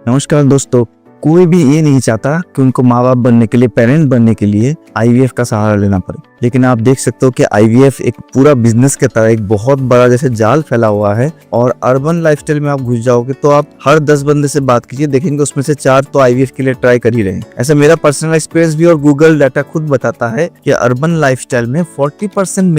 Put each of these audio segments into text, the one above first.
नमस्कार दोस्तों, कोई भी ये नहीं चाहता कि उनको माँ बाप बनने के लिए, पेरेंट बनने के लिए आईवीएफ का सहारा लेना पड़े। लेकिन आप देख सकते हो कि आईवीएफ एक पूरा बिजनेस के तरह एक बहुत बड़ा जैसे जाल फैला हुआ है। और अर्बन लाइफस्टाइल में आप घुस जाओगे तो आप हर 10 बंदे से बात कीजिए, देखेंगे उसमें से 4 तो आईवीएफ के लिए ट्राई कर ही रहे हैं। ऐसा मेरा पर्सनल एक्सपीरियंस भी और गूगल डाटा खुद बताता है कि अर्बन लाइफस्टाइल में 40%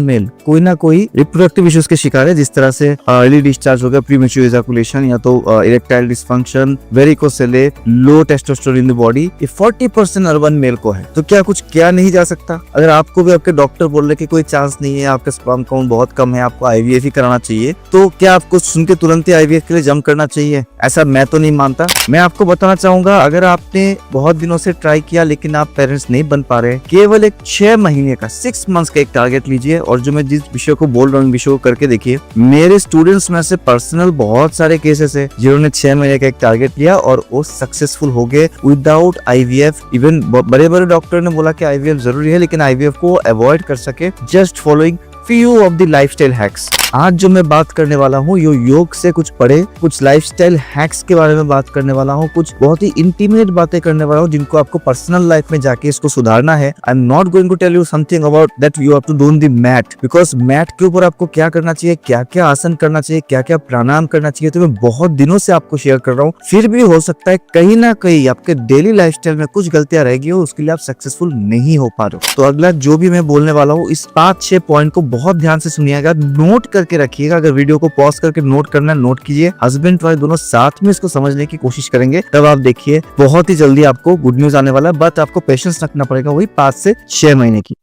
मेल कोई ना कोई रिप्रोडक्टिव इश्यूज के शिकार है, जिस तरह से अर्ली डिस्चार्ज हो गया, प्रीमेच्योर इजैकुलेशन या तो erectile dysfunction, varicocele, low testosterone in the body. ये 40% अर्बन मेल को है। तो क्या कुछ किया नहीं जा सकता? अगर आपको भी आपके डॉक्टर बोल रहे कि कोई चांस नहीं है, आपका स्पर्म काउंट बहुत कम है, आपको आईवीएफ ही कराना चाहिए, तो क्या आपको सुन के तुरंत ही आईवीएफ के लिए जंप करना चाहिए? ऐसा मैं तो नहीं मानता। मैं आपको बताना चाहूंगा, अगर आपने बहुत दिनों से ट्राई किया लेकिन आप पेरेंट्स नहीं बन पा रहे, केवल एक 6 महीने का 6 मंथ्स का एक टारगेट लीजिए। और जो मैं जिस विषय को बोल रहा हूँ, विषय को करके देखिए। मेरे स्टूडेंट्स में से पर्सनल बहुत सारे केसेस है जिन्होंने 6 महीने का एक टारगेट लिया और वो सक्सेसफुल हो गए विदाउट आईवीएफ। इवन बड़े बड़े डॉक्टर ने बोला कि आईवीएफ जरूरी है, लेकिन आईवीएफ को अवॉइड कर सके just following few of the lifestyle hacks। आज जो मैं बात करने वाला हूँ, योग से कुछ पढ़े कुछ लाइफस्टाइल हैक्स के बारे में बात करने वाला हूँ। कुछ बहुत ही इंटीमेट बातें करने वाला हूँ जिनको आपको पर्सनल लाइफ में जाके इसको सुधारना है। I am not going to tell you something about that you have to do the mat, because mat के ऊपर आपको क्या करना चाहिए, क्या क्या आसन करना चाहिए, क्या क्या प्राणायाम करना चाहिए, तो मैं बहुत दिनों से आपको शेयर कर रहा हूँ। फिर भी हो सकता है कहीं ना कहीं आपके डेली लाइफस्टाइल में कुछ गलतियां रह गई हो, उसके लिए आप सक्सेसफुल नहीं हो पा रहे हो। तो अगला जो भी मैं बोलने वाला हूँ, इस 5-6 पॉइंट को बहुत ध्यान से सुनिएगा, नोट करके रखिएगा। अगर वीडियो को पॉज करके नोट करना है, नोट कीजिए। हस्बैंड वाइफ दोनों साथ में इसको समझने की कोशिश करेंगे, तब आप देखिए बहुत ही जल्दी आपको गुड न्यूज आने वाला है। बट आपको पेशेंस रखना पड़ेगा, वही 5 से 6 महीने की।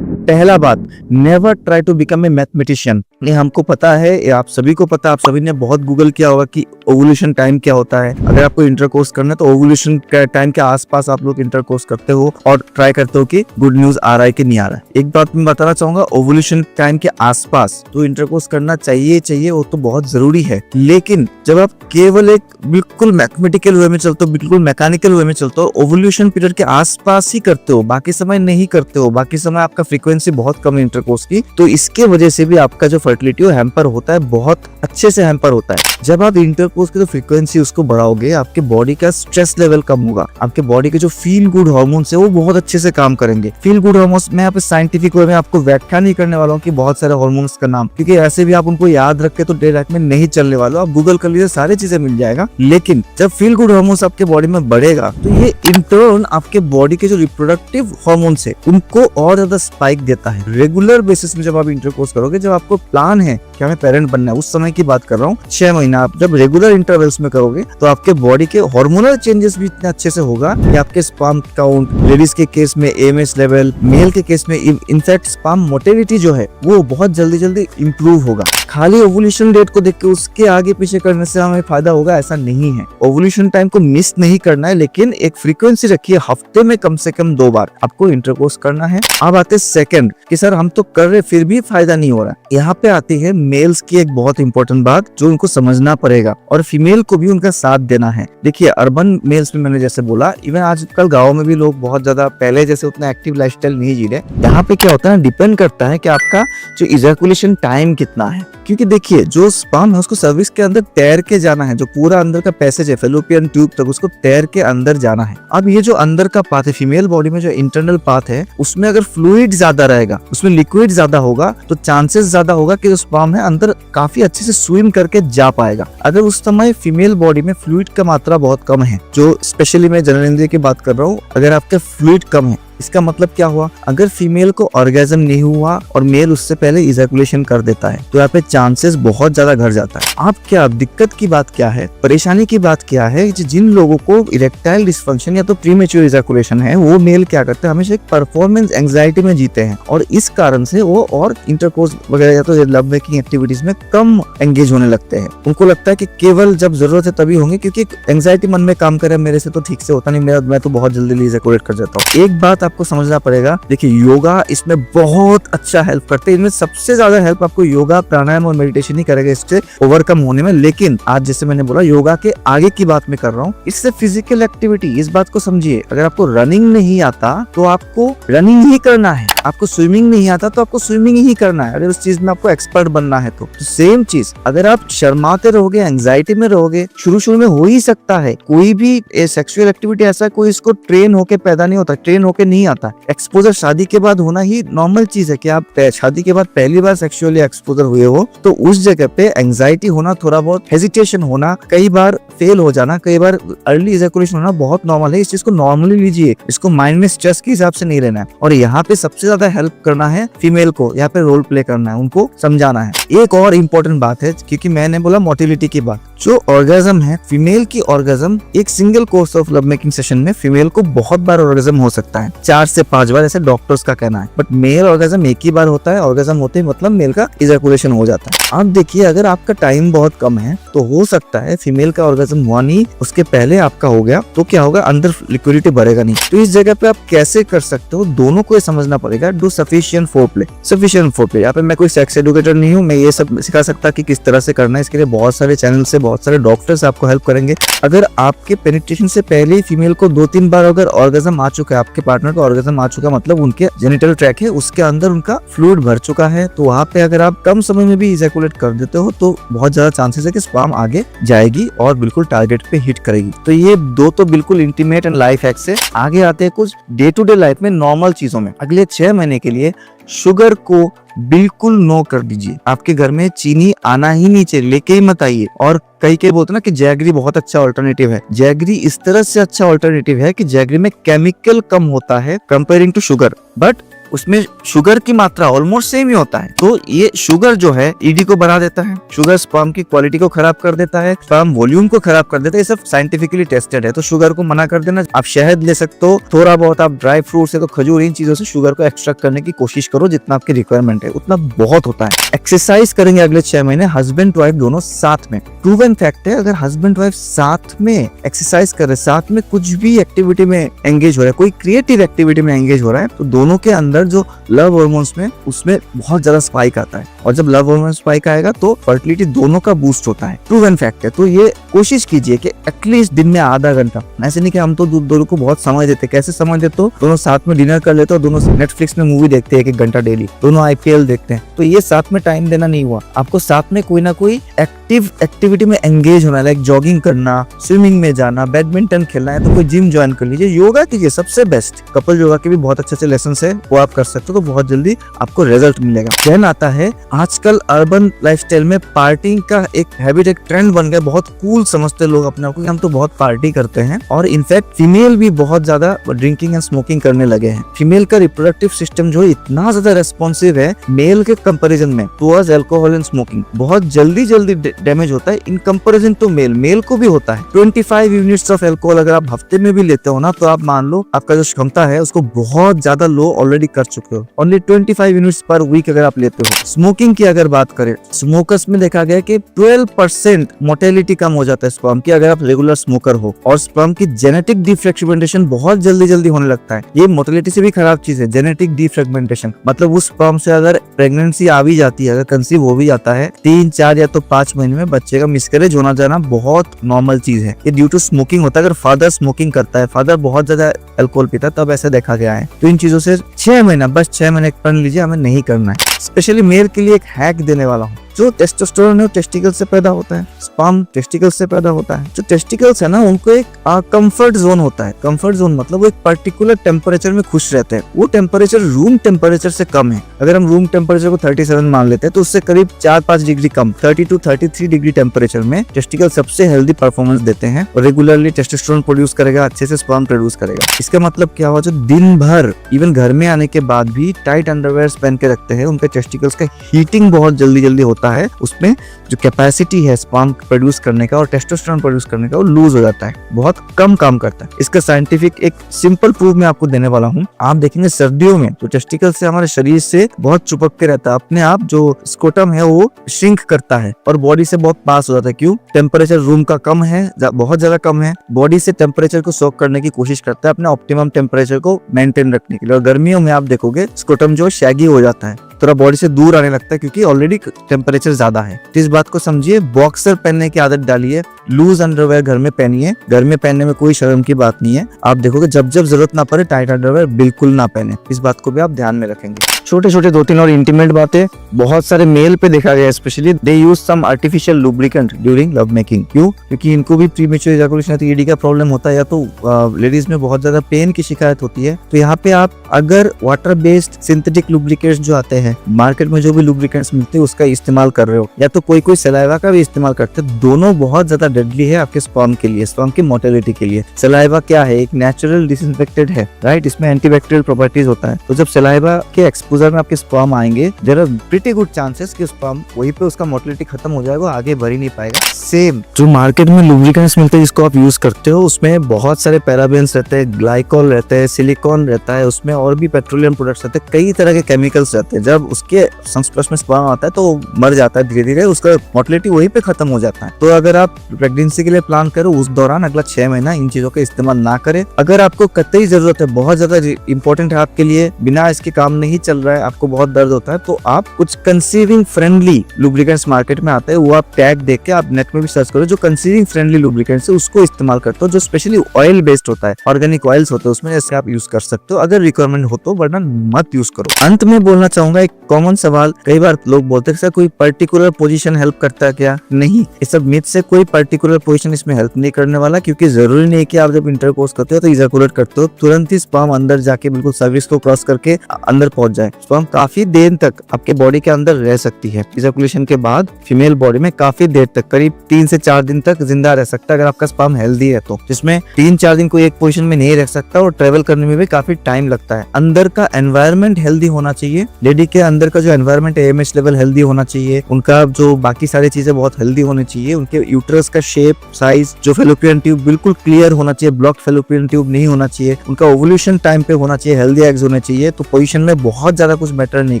पहला बात, never try to become a mathematician. ये हमको पता है, आप सभी को पता, आप सभी ने बहुत गूगल किया होगा कि ओवुलेशन टाइम क्या होता है। अगर आपको इंटरकोर्स करना है तो ओवुलेशन टाइम के आसपास आप लोग इंटरकोर्स करते हो और ट्राई करते हो कि गुड न्यूज आ रहा है कि नहीं आ रहा है। एक बात मैं बताना चाहूंगा, ओवुलेशन टाइम के आसपास तो इंटरकोर्स करना चाहिए, वो तो बहुत जरूरी है। लेकिन जब आप केवल एक बिल्कुल मैथमेटिकल वे में चलते हो, बिल्कुल मैकेनिकल वे में चलते हो, ओवुलेशन पीरियड के आसपास ही करते हो, बाकी समय नहीं करते हो, बाकी समय आपका फ्रीक्वेंसी बहुत कम है इंटरकोर्स की, तो इसके वजह से भी आपका जो फर्टिलिटी हैम्पर होता है, बहुत अच्छे से हैम्पर होता है। जब आप इंटरकोर्स की तो फ्रीक्वेंसी उसको बढ़ाओगे, आपके बॉडी का स्ट्रेस लेवल कम होगा, आपके बॉडी के जो फील गुड हार्मोन्स है वो बहुत अच्छे से काम करेंगे। फील गुड हार्मोन्स मैं यहाँ पे साइंटिफिक वे में आपको व्याख्या नहीं करने वाला हूँ कि बहुत सारे हार्मोन्स का नाम, क्योंकि ऐसे भी आप उनको याद रख के तो डे लाइफ में नहीं चलने वाले, आप गूगल कर लीजिए, सारी चीजें मिल जाएगा। लेकिन जब फील गुड हार्मोन्स आपके बॉडी में बढ़ेगा तो ये इंटर्न आपके बॉडी के जो रिप्रोडक्टिव हार्मोन्स है उनको और ज्यादा स्पाइक देता है। रेगुलर बेसिस में जब आप इंटरकोर्स करोगे, जब आपको प्लान है कि हमें पेरेंट बनना है, उस समय की बात कर रहा हूँ, 6 महीना आप जब रेगुलर इंटरवल्स में करोगे तो आपके बॉडी के हार्मोनल चेंजेस भी इतने अच्छे से होगा कि आपके स्पर्म काउंट, लेडीज के केस में एमएस लेवल, मेल के केस में इनफैक्ट स्पर्म मोटिलिटी जो है वो बहुत जल्दी इंप्रूव होगा। खाली ओवुलेशन डेट को देख के उसके आगे पीछे करने से हमें फायदा होगा ऐसा नहीं है। ओवुलेशन टाइम को मिस नहीं करना है, लेकिन एक फ्रीक्वेंसी रखिए, हफ्ते में कम से कम 2 बार आपको इंटरकोर्स करना है। अब आते सेकंड कि सर हम तो कर रहे फिर भी फायदा नहीं हो रहा। यहाँ पे आती है मेल्स की एक बहुत इंपॉर्टेंट बात जो उनको समझना पड़ेगा, और फीमेल को भी उनका साथ देना है। देखिए अर्बन मेल्स में मैंने जैसे बोला, इवन आजकल गाँव में भी लोग बहुत ज्यादा पहले जैसे उतना एक्टिव लाइफस्टाइल नहीं जी रहे। यहाँ पे क्या होता है, डिपेंड करता है कि आपका जो इजैकुलेशन टाइम कितना है, क्योंकि देखिए जो स्पर्म है उसको सर्विस के अंदर तैर के जाना है, जो पूरा अंदर का पैसेज है फेलोपियन ट्यूब तक, उसको तैर के अंदर जाना है। अब ये जो अंदर का पाथ है, फीमेल बॉडी में जो इंटरनल पाथ है, उसमें अगर फ्लूइड ज्यादा रहेगा, उसमें लिक्विड ज्यादा होगा, तो चांसेस ज्यादा होगा कि जो स्पर्म है अंदर काफी अच्छे से स्विम करके जा पाएगा। अगर उस समय फीमेल बॉडी में फ्लूइड का मात्रा बहुत कम है, जो स्पेशली मैं जनरेंद्रिय की बात कर रहा हूँ, अगर आपका फ्लूइड कम है, इसका मतलब क्या हुआ, अगर फीमेल को ऑर्गेजम नहीं हुआ और मेल उससे पहले इजैकुलेशन कर देता है तो यहाँ पे चांसेस बहुत ज्यादा घट जाता है। आप क्या दिक्कत की बात क्या है, परेशानी की बात क्या है, जिन लोगों को इरेक्टाइल डिसफंक्शन या तो प्रीमेच्योर इजैकुलेशन है, वो मेल क्या करते हैं, हमेशा एक परफॉर्मेंस एंजाइटी में जीते हैं, और इस कारण से वो और इंटरकोर्स वगैरह या तो लव मेकिंग एक्टिविटीज में कम एंगेज होने लगते हैं। उनको लगता है कि केवल जब जरूरत है तभी होंगे, क्योंकि एंजाइटी मन में काम करे, मेरे से तो ठीक से होता नहीं, मैं तो बहुत जल्दी इजैकुलेट कर जाता हूँ। एक बात आप आपको समझना पड़ेगा। देखिए योगा इसमें बहुत अच्छा हेल्प करते हैं। इनमें सबसे ज्यादा हेल्प आपको योगा, प्राणायाम और मेडिटेशन ही करेगा इससे ओवरकम होने में। लेकिन आज जैसे मैंने बोला योगा के आगे की बात मैं कर रहा हूँ, इससे फिजिकल एक्टिविटी, इस बात को समझिए। अगर आपको रनिंग नहीं आता तो आपको रनिंग ही करना है, आपको स्विमिंग नहीं आता तो आपको स्विमिंग ही करना है, अगर उस चीज में आपको एक्सपर्ट बनना है तो सेम चीज अगर आप शर्माते रहोगे, एंजाइटी में रहोगे, शुरू में हो ही सकता है। कोई भी सेक्सुअल एक्टिविटी ऐसा कोई इसको ट्रेन होके पैदा नहीं होता, ट्रेन होके नहीं आता। एक्सपोजर शादी के बाद होना ही नॉर्मल चीज है कि आप शादी के बाद पहली बार सेक्सुअली एक्सपोजर हुए हो तो उस जगह पे एंजाइटी होना, थोड़ा बहुत हेजिटेशन होना, कई बार फेल हो जाना, कई बार अर्ली इजैकुलेशन होना बहुत नॉर्मल है। इस चीज को नॉर्मली लीजिए, इसको माइंड में स्ट्रेस के हिसाब से नहीं लेना है। और यहाँ पे सबसे ज्यादा हेल्प करना है फीमेल को, यहाँ पे रोल प्ले करना है, उनको समझाना है। एक और इम्पोर्टेंट बात है, क्योंकि मैंने बोला मोटिलिटी की बात, जो ऑर्गेजम है, फीमेल की ऑर्गेजम एक single course of love making session में फीमेल को बहुत बार ऑर्गेजम हो सकता है, 4 से 5 बार, ऐसे डॉक्टर्स का कहना है। बट मेल ऑर्गेजम एक ही बार होता है। ऑर्गेजम होते ही मतलब मेल का इजैकुलेशन हो जाता है। आप देखिए अगर आपका टाइम बहुत कम है तो हो सकता है फीमेल का ऑर्गेजम हुआ नहीं, उसके पहले आपका हो गया, तो क्या होगा, अंदर लिक्विडिटी बढ़ेगा नहीं। तो इस जगह पे आप कैसे कर सकते हो, दोनों को ये समझना पड़ेगा। Do sufficient foreplay, sufficient foreplay. यहाँ पे मैं कोई सेक्स एडुकेटर नहीं हूँ, मैं ये सब सिखा सकता कि किस तरह से करना है। इसके लिए बहुत सारे चैनल से बहुत सारे डॉक्टर्स आपको हेल्प करेंगे। अगर आपके पेनिट्रेशन से पहले ही फीमेल को 2-3 बार अगर ऑर्गेजम आ चुका है, आपके पार्टनर को ऑर्गेजम आ चुका है, मतलब उनके जेनिटल ट्रैक है उसके अंदर उनका फ्लूइड भर चुका है, तो वहाँ पे अगर आप कम समय में भी इजैकुलेट कर देते हो तो बहुत ज्यादा चांसेस है कि स्पर्म आगे जाएगी और बिल्कुल टारगेट पे हिट करेगी। तो ये दो तो बिल्कुल इंटीमेट एंड लाइफ हैक से आगे आते हैं कुछ डे टू डे लाइफ में नॉर्मल चीजों में। अगले 6 महीने के लिए शुगर को बिल्कुल नो कर दीजिए। आपके घर में चीनी आना ही नहीं चाहिए, लेके ही मत आइए। और कई बोलते ना कि जैगरी बहुत अच्छा ऑल्टरनेटिव है। जैगरी इस तरह से अच्छा ऑल्टरनेटिव है कि जैगरी में केमिकल कम होता है कंपेयरिंग टू शुगर, बट उसमें शुगर की मात्रा ऑलमोस्ट सेम ही होता है। तो ये शुगर जो है ईडी को बना देता है, शुगर स्पर्म की क्वालिटी को खराब कर देता है, स्पर्म वॉल्यूम को खराब कर देता है। ये सब साइंटिफिकली टेस्टेड है। तो शुगर को मना कर देना। आप शहद ले सकते हो, थोड़ा बहुत आप ड्राई फ्रूट से, तो खजूर, इन चीजों से शुगर को एक्सट्रैक्ट करने की कोशिश करो। जितना आपकी रिक्वायरमेंट है उतना बहुत होता है। एक्सरसाइज करेंगे अगले 6 महीने हस्बैंड वाइफ दोनों साथ में। प्रूवन फैक्ट है, अगर हस्बैंड वाइफ साथ में एक्सरसाइज कर रहे, साथ में कुछ भी एक्टिविटी में एंगेज हो रहा है, कोई क्रिएटिव एक्टिविटी में एंगेज हो रहा है, तो दोनों के अंदर जो लव हार्मोन्स में उसमें बहुत ज्यादा स्पाइक आता है। और जब लव हार्मोन स्पाइक आएगा तो फर्टिलिटी दोनों का बूस्ट होता है। प्रूवन फैक्ट है। तो ये कोशिश कीजिए कि एटलीस्ट दिन में आधा घंटा, ऐसे नहीं कि हम तो दोनों को बहुत समय देते। कैसे समय देते हो, दोनों साथ में डिनर कर लेते हो, दोनों नेटफ्लिक्स में मूवी देखते हैं 1 घंटा डेली, दोनों IPL देखते हैं। तो ये साथ में टाइम देना नहीं हुआ, आपको साथ में कोई ना कोई एक्टिव एक्टिविटी में एंगेज होना है। लाइक जॉगिंग करना, स्विमिंग में जाना, बैडमिंटन खेलना है तो कोई जिम ज्वाइन कर लीजिए, योगा कीजिए। सबसे बेस्ट कपल योगा के भी बहुत अच्छे लेसन है, वो आप कर सकते हो, तो बहुत जल्दी आपको रिजल्ट मिलेगा। देन आता है आजकल अर्बन लाइफस्टाइल में पार्टिंग का एक हैबिट, एक ट्रेंड बन गया। बहुत कूल समझते लोग अपने आप को, हम तो बहुत पार्टी करते हैं। और इनफैक्ट फीमेल भी बहुत ज्यादा ड्रिंकिंग एंड स्मोकिंग करने लगे हैं। फीमेल का रिप्रोडक्टिव सिस्टम जो इतना ज्यादा रेस्पॉन्सिव है मेल के कंपैरिजन में टुवर्ड्स अल्कोहल एंड स्मोकिंग, बहुत जल्दी डैमेज होता है in comparison to male. Male को भी होता है 25 यूनिट्स ऑफ अल्कोहल अगर आप हफ्ते में भी लेते हो ना, तो आप मान लो आपका जो क्षमता है उसको बहुत ज्यादा लो ऑलरेडी कर चुके हो। ओनली 25 यूनिट्स पर वीक अगर आप लेते हो। स्मोकिंग की अगर बात करें, स्मोकर्स में देखा गया कि 12% मोर्टेलिटी कम हो जाता है स्पर्म की अगर आप रेगुलर स्मोकर हो। और स्पर्म की जेनेटिक डिफ्रेगमेंटेशन बहुत जल्दी होने लगता है। ये मोर्टेलिटी से भी खराब चीज है, जेनेटिक डिफ्रेगमेंटेशन। मतलब उस स्पर्म से अगर प्रेगनेंसी आ भी जाती है, अगर कंसीव हो भी जाता है, 3, 4 या तो 5 महीने में बच्चे का मिसकैरेज होना जाना बहुत नॉर्मल चीज है। ये ड्यू टू स्मोकिंग होता है। अगर फादर स्मोकिंग करता है, फादर बहुत ज्यादा अल्कोहल पीता है, तब ऐसा देखा गया है। तो इन चीजों से 6 महीना, बस 6 महीने पढ़ लीजिए, हमें नहीं करना है। स्पेशली मेल के लिए एक हैक देने वाला हूँ। जो टेस्टोस्टेरोन है वो टेस्टिकल से पैदा होता है, स्पर्म टेस्टिकल से पैदा होता है। जो टेस्टिकल्स है ना, उनको एक कंफर्ट जोन होता है। कंफर्ट जोन मतलब वो एक पर्टिकुलर टेम्परेचर में खुश रहते हैं। वो टेम्परेचर रूम टेम्परेचर से कम है। अगर हम रूम टेम्परेचर को 37 मान लेते हैं तो उससे करीब 4-5 degree come, 30 to 33 degree temperature में टेस्टिकल सबसे हेल्दी परफॉर्मेंस देते हैं और रेगुलरली टेस्टोस्टेरोन प्रोड्यूस करेगा, अच्छे से स्पर्म प्रोड्यूस करेगा। इसका मतलब क्या हुआ, जो दिन भर इवन घर में आने के बाद भी टाइट अंडरवेयर पहन के रखते हैं, उनके टेस्टिकल्स का हीटिंग बहुत जल्दी होता होता है उसमें जो कैपेसिटी है स्पर्म प्रोड्यूस करने का और टेस्टोस्टेरोन प्रोड्यूस करने का वो लूज हो जाता है, बहुत कम काम करता है। इसका साइंटिफिक एक सिंपल प्रूफ मैं आपको देने वाला हूँ। आप देखेंगे सर्दियों में जो टेस्टिकल से हमारे शरीर से बहुत चिपक के रहता है, अपने आप जो स्कोटम है वो श्रिंक करता है और बॉडी से बहुत पास हो जाता है। क्यों? टेम्परेचर रूम का कम है, बहुत ज्यादा कम है, बॉडी से टेम्परेचर को सोक करने की कोशिश करता है अपने ऑप्टिमम टेम्परेचर को मेंटेन रखने के लिए। और गर्मियों में आप देखोगे स्कोटम जो शैगी हो जाता है, थोड़ा बॉडी से दूर आने लगता है क्योंकि ऑलरेडी टेम्परेचर ज्यादा है। तो इस बात को समझिए, बॉक्सर पहनने की आदत डालिए, लूज अंडरवेयर घर में पहनिए, घर में पहनने में कोई शर्म की बात नहीं है। आप देखोगे जब जब जरूरत ना पड़े टाइट अंडरवेयर बिल्कुल ना पहने, इस बात को भी आप ध्यान में रखेंगे। छोटे छोटे 2-3 और इंटीमेट बातें बहुत सारे मेल पे देखा गया, specially they use some artificial lubricant during love making. क्यों? क्योंकि इनको भी प्रीमेच्योर इजैकुलेशन ईडी का प्रॉब्लम होता है या तो लेडीज में बहुत ज्यादा पेन की शिकायत होती है। तो यहाँ पे आप अगर वाटर बेस्ड सिंथेटिक लुब्रिकेंट्स जो आते हैं मार्केट में, जो भी लुब्रिकेंट्स मिलते हैं उसका इस्तेमाल कर रहे हो या तो कोई सलाइवा का भी इस्तेमाल करते हैं, दोनों बहुत ज्यादा डेडली है आपके स्पर्म के लिए, स्पर्म की मोटिलिटी के लिए। सलाइवा क्या है? एक नेचुरल डिसइंफेक्टेंट है, राइट? इसमें एंटीबैक्टीरियल प्रॉपर्टीज होता है। तो जब सलाइवा के एक्सपोजर में आपके स्पर्म आएंगे, there are pretty good chances कि स्पर्म वहीं पे उसका मोटिलिटी खत्म हो जाएगा, आगे बढ़ ही नहीं पाएगा। सेम जो मार्केट में लुब्रिकेंट्स मिलते हैं जिसको आप यूज करते हो उसमें बहुत सारे पैराबेन्स रहते हैं, ग्लाइकॉल रहता है, सिलिकॉन रहता है, उसमें और भी पेट्रोलियम प्रोडक्ट्स रहते हैं, कई तरह के केमिकल्स रहते हैं। जब उसके संस्पर्श में स्पर्म आता है तो मर जाता है, धीरे धीरे उसका मोटिलिटी वहीं पे खत्म हो जाता है। तो अगर आप प्रेगनेंसी के लिए प्लान करो उस दौरान अगला 6 महीना इन चीजों का इस्तेमाल ना करें। अगर आपको कतई जरूरत है, बहुत ज्यादा इंपॉर्टेंट है आपके लिए, बिना इसके काम नहीं चल रहा है, आपको बहुत दर्द होता है, तो आप कुछ कंसीविंग फ्रेंडली लुब्रिकेंट्स मार्केट में आते हैं, वो आप टैग देख के आप नेट में भी सर्च करो, जो कंसीविंग फ्रेंडली लुब्रिकेंट्स है उसको इस्तेमाल करते हो, जो स्पेशली ऑयल बेस्ड होता है, ऑर्गेनिक ऑयल्स होते हैं उसमें, जैसे आप यूज कर सकते हो अगर रिक्वायरमेंट हो तो, वरना मत यूज करो। अंत में बोलना चाहूंगा एक कॉमन सवाल, कई बार लोग बोलते हैं सर कोई पर्टिकुलर पोजीशन हेल्प करता है क्या? नहीं, ये सब मिथ से, कोई पर्टिकुलर पोजीशन इसमें हेल्प नहीं करने वाला, क्योंकि जरूरी नहीं कि आप जब इंटरकोर्स करते हो तो इजैकुलेट करते हो तुरंत ही स्पर्म अंदर जाके बिल्कुल सर्विस को क्रॉस करके अंदर पहुंच जाए। स्पर्म काफी देर तक आपके बॉडी के अंदर रह सकती है, इजैकुलेशन के बाद फीमेल बॉडी में काफी देर तक, करीब 3 से 4 दिन तक जिंदा रह सकता है अगर आपका स्पर्म हेल्दी है तो, जिसमें 3-4 दिन कोई एक पोजीशन में नहीं रह सकता और ट्रेवल करने में भी काफी टाइम लगता है। अंदर का एनवायरनमेंट हेल्दी होना चाहिए, लेडी के अंदर का जो एनवायरनमेंट है AMH लेवल हेल्दी होना चाहिए, उनका जो बाकी सारी चीजें बहुत हेल्दी होनी चाहिए, उनके यूट्रस का शेप, साइज, जो फेलोपियन ट्यूब बिल्कुल क्लियर होना चाहिए, ब्लॉक फेलोपियन ट्यूब नहीं होना चाहिए, उनका ओवुलेशन टाइम पे होना चाहिए, हेल्दी एग्स होने चाहिए। तो पोजीशन में बहुत ज्यादा कुछ मैटर नहीं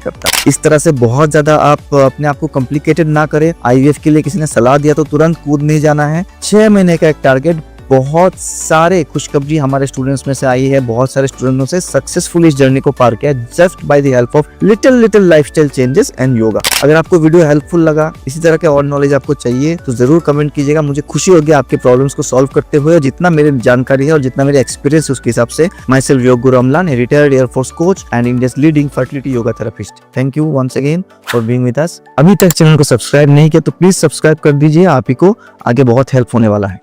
करता। इस तरह से बहुत ज्यादा आप अपने आप को कॉम्प्लिकेटेड ना करें। IVF के लिए किसी ने सलाह दिया तो तुरंत कूद नहीं जाना है। 6 महीने का एक टारगेट, बहुत सारे खुशखबरी हमारे स्टूडेंट्स में से आई है, बहुत सारे स्टूडेंट्स से सक्सेसफुल इस जर्नी को पार किया just by the help of little lifestyle changes and yoga. अगर आपको वीडियो हेल्पफुल लगा, इसी तरह के और नॉलेज आपको चाहिए तो जरूर कमेंट कीजिएगा, मुझे खुशी होगी आपके प्रॉब्लम्स को सॉल्व करते हुए। जितना मेरी जानकारी है और जितना मेरे एक्सपीरियंस है उसके हिसाब से। माई self yog guru Amlan, a retired air force coach and India's leading fertility yoga therapist. Thank you once again for being with us. अभी तक चैनल को सब्सक्राइब नहीं किया तो प्लीज सब्सक्राइब कर दीजिए, आप ही को आगे बहुत हेल्प होने वाला है।